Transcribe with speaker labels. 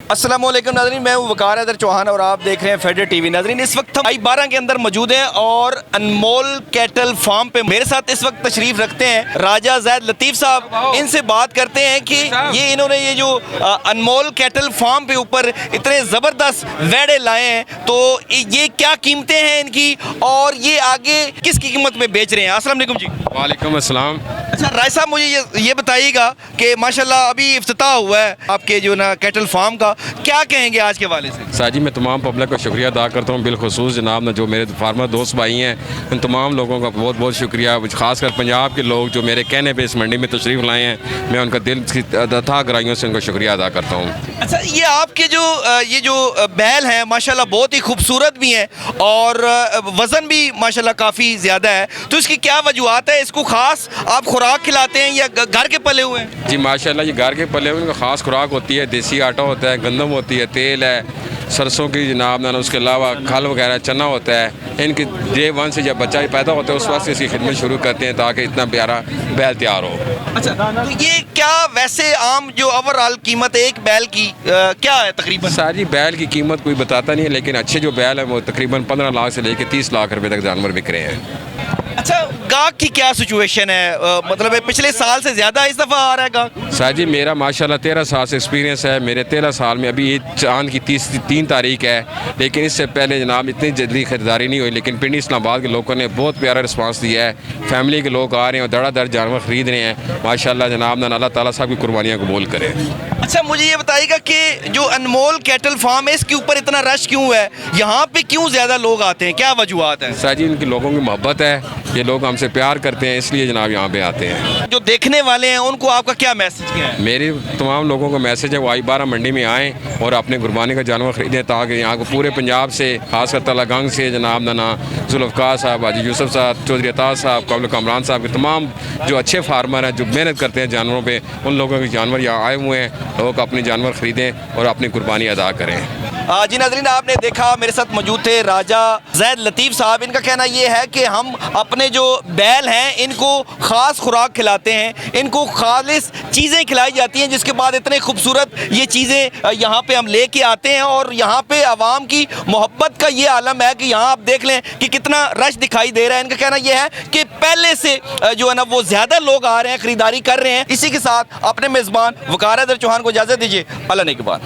Speaker 1: अस्सलाम वालेकुम नाज़रीन, मैं हूँ वकार हैदर चौहान और आप देख रहे हैं फेडर टीवी। नाज़रीन, इस वक्त हम I-12 के अंदर मौजूद हैं और अनमोल कैटल फार्म पे मेरे साथ इस वक्त तशरीफ रखते हैं राजा ज़ैद लतीफ़ साहब। इनसे बात करते हैं कि ये इन्होंने ये जो अनमोल कैटल फार्म पे ऊपर इतने ज़बरदस्त वेड़े लाए हैं, तो ये क्या कीमतें हैं इनकी और ये आगे किस कीमत में बेच रहे हैं। अस्सलाम वालेकुम जी।
Speaker 2: वालेकुम अस्सलाम।
Speaker 1: अच्छा राय साहब, मुझे ये बताइएगा कि माशाल्लाह अभी इफ्तिताह हुआ है आपके जो ना कैटल फार्म का, क्या कहेंगे आज के वाले से?
Speaker 2: साजी, मैं तमाम पब्लिक का शुक्रिया अदा करता हूँ, बिलखुसूस जनाब ना जो मेरे फार्मर दोस्त भाई हैं, उन तमाम लोगों का बहुत बहुत शुक्रिया। खासकर पंजाब के लोग जो मेरे कहने पे इस मंडी में तशरीफ़ लाए हैं, मैं उनका दिल की अथाह गहराइयों से उनका शुक्रिया अदा करता हूँ।
Speaker 1: अच्छा, ये आपके जो बैल हैं माशाल्लाह बहुत ही खूबसूरत भी हैं और वज़न भी माशाल्लाह काफ़ी ज़्यादा है, तो इसकी क्या वजूहत है? इसको ख़ास आप खुराक खिलाते हैं या घर के पले हुए हैं?
Speaker 2: जी माशाल्लाह, ये घर के पले हुए, इनका ख़ास खुराक होती है, देसी आटा होता है, गंदम होती है, तेल है, सरसों की जनाब ना, उसके अलावा खल वगैरह चना होता है। इनकी डे वन से जब बच्चा पैदा होता है उस वक्त से इसकी खिदमत शुरू करते हैं ताकि इतना प्यारा बैल तैयार हो।
Speaker 1: अच्छा, तो ये क्या वैसे आम जो ओवरऑल कीमत है एक बैल की क्या है तकरीबन?
Speaker 2: सारी बैल की कीमत कोई बताता नहीं है, लेकिन अच्छे जो बैल हैं वो तकरीबन 15 लाख से लेकर 30 लाख रुपए तक जानवर बिक रहे हैं।
Speaker 1: अच्छा, गाहक की क्या सिचुएशन है? मतलब पिछले साल से ज़्यादा इस दफ़ा आ रहा है गाहक?
Speaker 2: साजी, मेरा माशाल्लाह 13 साल से एक्सपीरियंस है। मेरे 13 साल में अभी चांद की 3 तारीख है, लेकिन इससे पहले जनाब इतनी जल्दी ख़रीदारी नहीं हुई, लेकिन पिंडी इस्लामाबाद के लोगों ने बहुत प्यारा रिस्पांस दिया है। फैमिली के लोग आ रहे हैं और धड़ाधड़ जानवर ख़रीद रहे हैं माशाल्लाह। जनाब ना अल्लाह ताला साहब की कुर्बानियाँ कबूल करें।
Speaker 1: अच्छा, मुझे ये बताइएगा कि जो अनमोल कैटल फार्म है इसके ऊपर इतना रश क्यों है? यहाँ पे क्यों ज़्यादा लोग आते हैं, क्या वजूहत है?
Speaker 2: साजी, इनके लोगों की मोहब्बत है, ये लोग हमसे प्यार करते हैं, इसलिए जनाब यहाँ पे आते हैं।
Speaker 1: जो देखने वाले हैं उनको आपका क्या मैसेज क्या है?
Speaker 2: मेरी तमाम लोगों का मैसेज है वो I-12 मंडी में आएँ और अपने कुर्बानी का जानवर ख़रीदें, ताकि यहाँ को पूरे पंजाब से, खासकर तलागंग से जनाब नाना जुल्फ़कार साहब, हाजी यूसुफ साहब, चौधरी अताज साहब, काबिल कमरान साहब के तमाम जो अच्छे फार्मर हैं जो मेहनत करते हैं जानवरों पे, उन लोगों के जानवर यहाँ आए हुए हैं। लोग अपने जानवर ख़रीदें और अपनी कुर्बानी अदा करें।
Speaker 1: जी नाज़रीन, आपने देखा मेरे साथ मौजूद थे राजा ज़ैद लतीफ़ साहब। इनका कहना ये है कि हम अपने जो बैल हैं इनको ख़ास खुराक खिलाते हैं, इनको खालिस चीज़ें खिलाई जाती हैं, जिसके बाद इतने खूबसूरत ये चीज़ें यहाँ पे हम लेके आते हैं और यहाँ पे आवाम की मोहब्बत का ये आलम है कि यहाँ आप देख लें कि कितना रश दिखाई दे रहा है। इनका कहना यह है कि पहले से जो है ना वो ज़्यादा लोग आ रहे हैं, ख़रीदारी कर रहे हैं। इसी के साथ अपने मेज़बान वकार हैदर चौहान को इजाज़त दीजिए। अल्लाह ने के बाद।